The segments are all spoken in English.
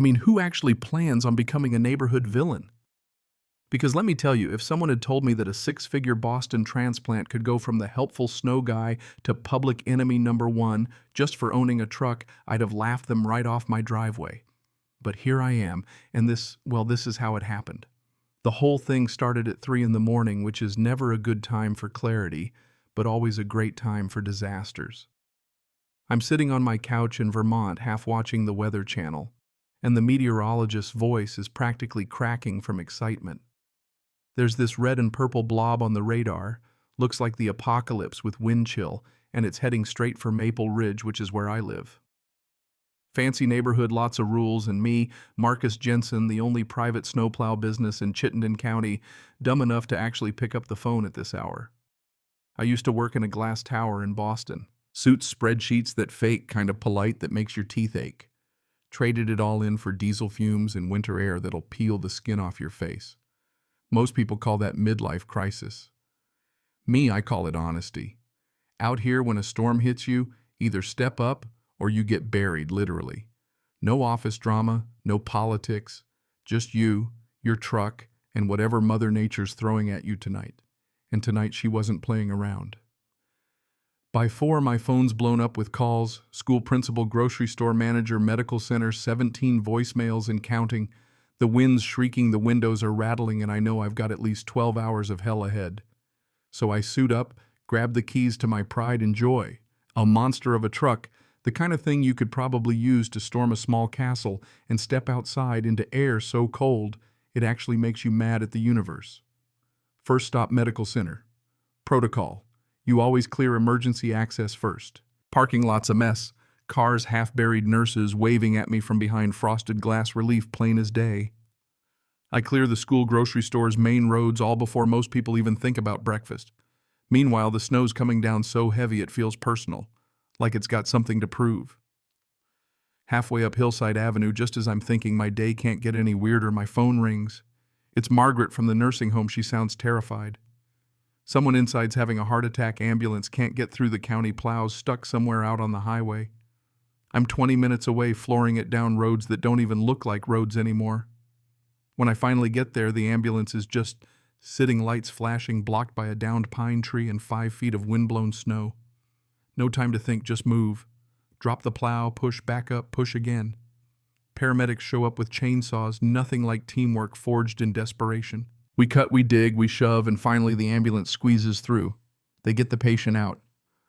I mean, who actually plans on becoming a neighborhood villain? Because let me tell you, if someone had told me that a six-figure Boston transplant could go from the helpful snow guy to public enemy number one just for owning a truck, I'd have laughed them right off my driveway. But here I am, and this is how it happened. The whole thing started at 3 in the morning, which is never a good time for clarity, but always a great time for disasters. I'm sitting on my couch in Vermont, half watching the Weather Channel, and the meteorologist's voice is practically cracking from excitement. There's this red and purple blob on the radar, looks like the apocalypse with wind chill, and it's heading straight for Maple Ridge, which is where I live. Fancy neighborhood, lots of rules, and me, Marcus Jensen, the only private snowplow business in Chittenden County, dumb enough to actually pick up the phone at this hour. I used to work in a glass tower in Boston. Suits, spreadsheets that fake, kind of polite, that makes your teeth ache. Traded it all in for diesel fumes and winter air that'll peel the skin off your face. Most people call that midlife crisis. Me, I call it honesty. Out here, when a storm hits you, either step up or you get buried, literally. No office drama, no politics, just you, your truck, and whatever Mother Nature's throwing at you tonight. And tonight she wasn't playing around. By 4, my phone's blown up with calls, school principal, grocery store manager, medical center, 17 voicemails and counting. The wind's shrieking, the windows are rattling, and I know I've got at least 12 hours of hell ahead. So I suit up, grab the keys to my pride and joy. A monster of a truck, the kind of thing you could probably use to storm a small castle and step outside into air so cold it actually makes you mad at the universe. First stop, medical center. Protocol. You always clear emergency access first. Parking lot's a mess. Cars, half-buried nurses waving at me from behind frosted glass relief, plain as day. I clear the school, grocery store's main roads all before most people even think about breakfast. Meanwhile, the snow's coming down so heavy it feels personal, like it's got something to prove. Halfway up Hillside Avenue, just as I'm thinking my day can't get any weirder, my phone rings. It's Margaret from the nursing home. She sounds terrified. Someone inside's having a heart attack. Ambulance can't get through the county plows, stuck somewhere out on the highway. I'm 20 minutes away, flooring it down roads that don't even look like roads anymore. When I finally get there, the ambulance is just sitting, lights flashing, blocked by a downed pine tree and 5 feet of windblown snow. No time to think, just move. Drop the plow, push back up, push again. Paramedics show up with chainsaws, nothing like teamwork forged in desperation. We cut, we dig, we shove, and finally the ambulance squeezes through. They get the patient out.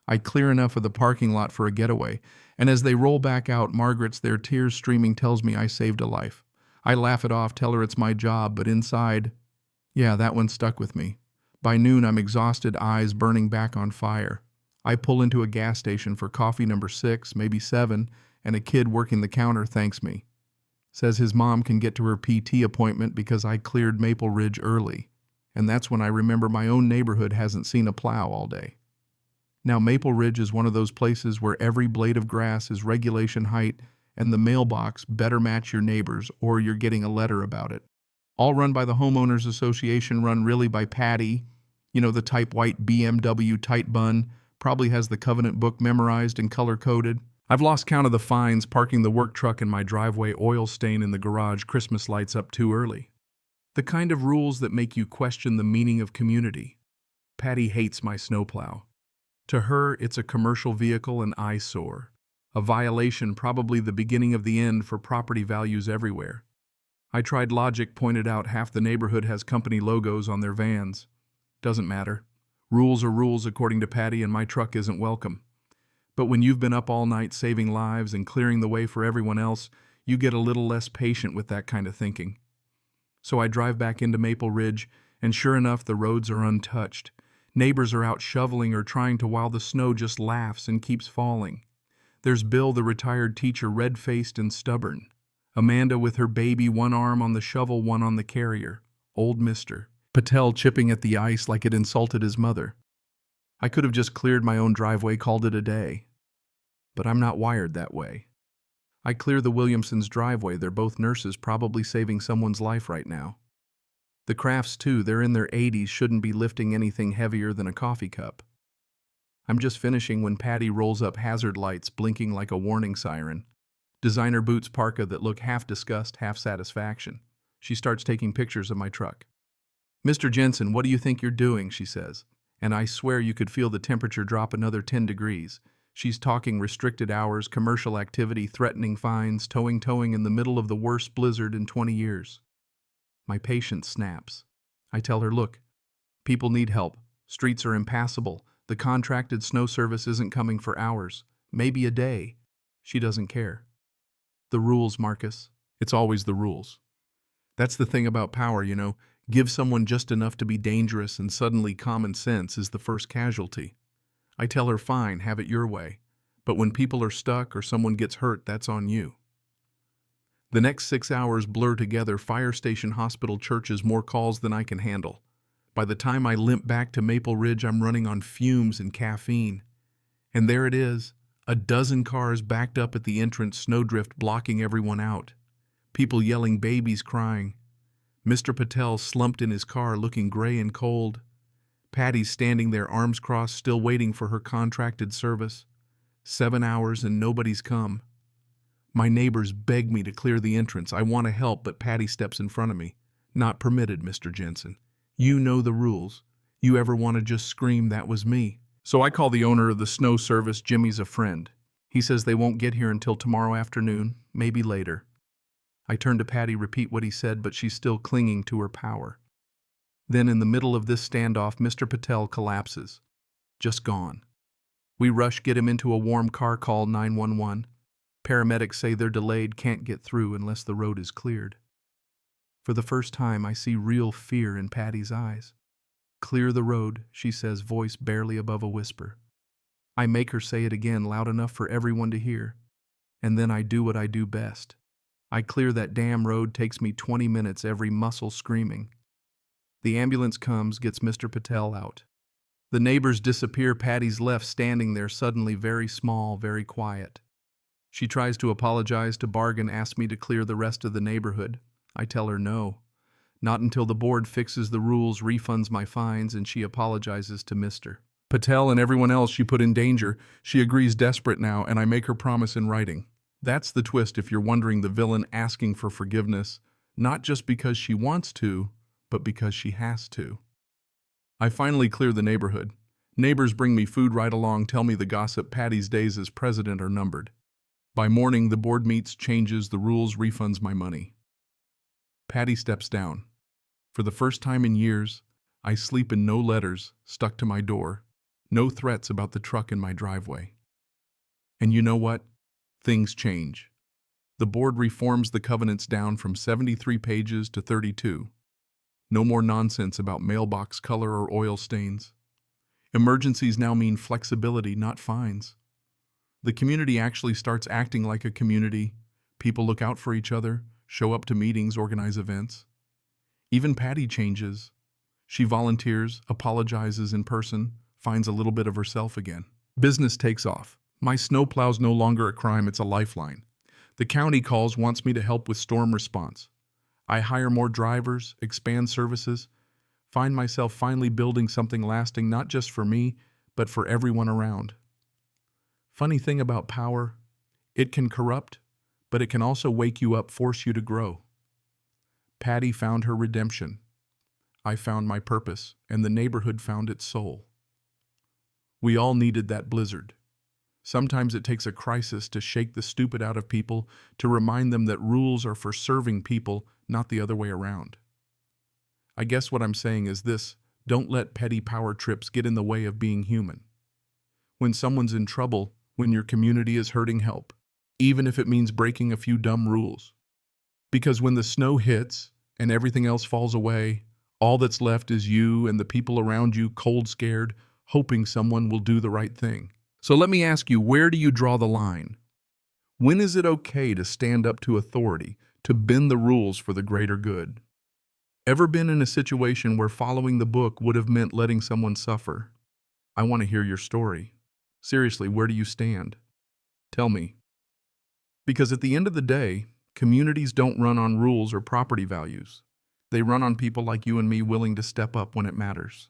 I clear enough of the parking lot for a getaway, and as they roll back out, Margaret's there, tears streaming, tells me I saved a life. I laugh it off, tell her it's my job, but inside, yeah, that one stuck with me. By noon, I'm exhausted, eyes burning back on fire. I pull into a gas station for coffee number 6, maybe 7, and a kid working the counter thanks me. Says his mom can get to her PT appointment because I cleared Maple Ridge early. And that's when I remember my own neighborhood hasn't seen a plow all day. Now, Maple Ridge is one of those places where every blade of grass is regulation height and the mailbox better match your neighbor's or you're getting a letter about it. All run by the Homeowners Association, run really by Patty, the type white BMW tight bun, probably has the covenant book memorized and color-coded. I've lost count of the fines, parking the work truck in my driveway, oil stain in the garage, Christmas lights up too early. The kind of rules that make you question the meaning of community. Patty hates my snowplow. To her, it's a commercial vehicle, an eyesore. A violation, probably the beginning of the end for property values everywhere. I tried logic, pointed out half the neighborhood has company logos on their vans. Doesn't matter. Rules are rules according to Patty, and my truck isn't welcome. But when you've been up all night saving lives and clearing the way for everyone else, you get a little less patient with that kind of thinking. So I drive back into Maple Ridge, and sure enough, the roads are untouched. Neighbors are out shoveling or trying to, while the snow just laughs and keeps falling. There's Bill, the retired teacher, red-faced and stubborn. Amanda with her baby, one arm on the shovel, one on the carrier. Old Mr. Patel chipping at the ice like it insulted his mother. I could have just cleared my own driveway, called it a day. But I'm not wired that way. I clear the Williamsons' driveway. They're both nurses, probably saving someone's life right now. The Crafts, too, they're in their 80s, shouldn't be lifting anything heavier than a coffee cup. I'm just finishing when Patty rolls up, hazard lights blinking like a warning siren. Designer boots parka that look half disgust, half satisfaction. She starts taking pictures of my truck. "Mr. Jensen, what do you think you're doing?" she says. And I swear you could feel the temperature drop another 10 degrees. She's talking restricted hours, commercial activity, threatening fines, towing in the middle of the worst blizzard in 20 years. My patience snaps. I tell her, "Look, people need help. Streets are impassable. The contracted snow service isn't coming for hours, maybe a day." She doesn't care. The rules, Marcus. It's always the rules. That's the thing about power, you know. Give someone just enough to be dangerous and suddenly common sense is the first casualty. I tell her, "Fine, have it your way. But when people are stuck or someone gets hurt, that's on you." The next 6 hours blur together: fire station, hospital, churches, more calls than I can handle. By the time I limp back to Maple Ridge, I'm running on fumes and caffeine. And there it is, a dozen cars backed up at the entrance, snowdrift blocking everyone out. People yelling, babies crying. Mr. Patel slumped in his car, looking gray and cold. Patty's standing there, arms crossed, still waiting for her contracted service. 7 hours and nobody's come. My neighbors beg me to clear the entrance. I want to help, but Patty steps in front of me. "Not permitted, Mr. Jensen. You know the rules. You ever want to just scream, that was me." So I call the owner of the snow service. Jimmy's a friend. He says they won't get here until tomorrow afternoon, maybe later. I turn to Patty, repeat what he said, but she's still clinging to her power. Then in the middle of this standoff, Mr. Patel collapses. Just gone. We rush, get him into a warm car, call 911. Paramedics say they're delayed, can't get through unless the road is cleared. For the first time, I see real fear in Patty's eyes. "Clear the road," she says, voice barely above a whisper. I make her say it again, loud enough for everyone to hear. And then I do what I do best. I clear that damn road. Takes me 20 minutes, every muscle screaming. The ambulance comes, gets Mr. Patel out. The neighbors disappear. Patty's left standing there, suddenly very small, very quiet. She tries to apologize, to bargain, asks me to clear the rest of the neighborhood. I tell her no. Not until the board fixes the rules, refunds my fines, and she apologizes to Mr. Patel and everyone else she put in danger. She agrees, desperate now, and I make her promise in writing. That's the twist, if you're wondering. The villain asking for forgiveness, not just because she wants to, but because she has to. I finally clear the neighborhood. Neighbors bring me food right along, tell me the gossip. Patty's days as president are numbered. By morning, the board meets, changes the rules, refunds my money. Patty steps down. For the first time in years, I sleep in no letters stuck to my door, no threats about the truck in my driveway. And you know what? Things change. The board reforms the covenants down from 73 pages to 32. No more nonsense about mailbox color or oil stains. Emergencies now mean flexibility, not fines. The community actually starts acting like a community. People look out for each other, show up to meetings, organize events. Even Patty changes. She volunteers, apologizes in person, finds a little bit of herself again. Business takes off. My snowplow's no longer a crime, it's a lifeline. The county calls, wants me to help with storm response. I hire more drivers, expand services, find myself finally building something lasting, not just for me, but for everyone around. Funny thing about power, it can corrupt, but it can also wake you up, force you to grow. Patty found her redemption. I found my purpose, and the neighborhood found its soul. We all needed that blizzard. Sometimes it takes a crisis to shake the stupid out of people, to remind them that rules are for serving people, not the other way around. I guess what I'm saying is this: don't let petty power trips get in the way of being human. When someone's in trouble, when your community is hurting, help, even if it means breaking a few dumb rules. Because when the snow hits and everything else falls away, all that's left is you and the people around you, cold, scared, hoping someone will do the right thing. So let me ask you, where do you draw the line? When is it okay to stand up to authority, to bend the rules for the greater good? Ever been in a situation where following the book would have meant letting someone suffer? I want to hear your story. Seriously, where do you stand? Tell me. Because at the end of the day, communities don't run on rules or property values. They run on people like you and me willing to step up when it matters.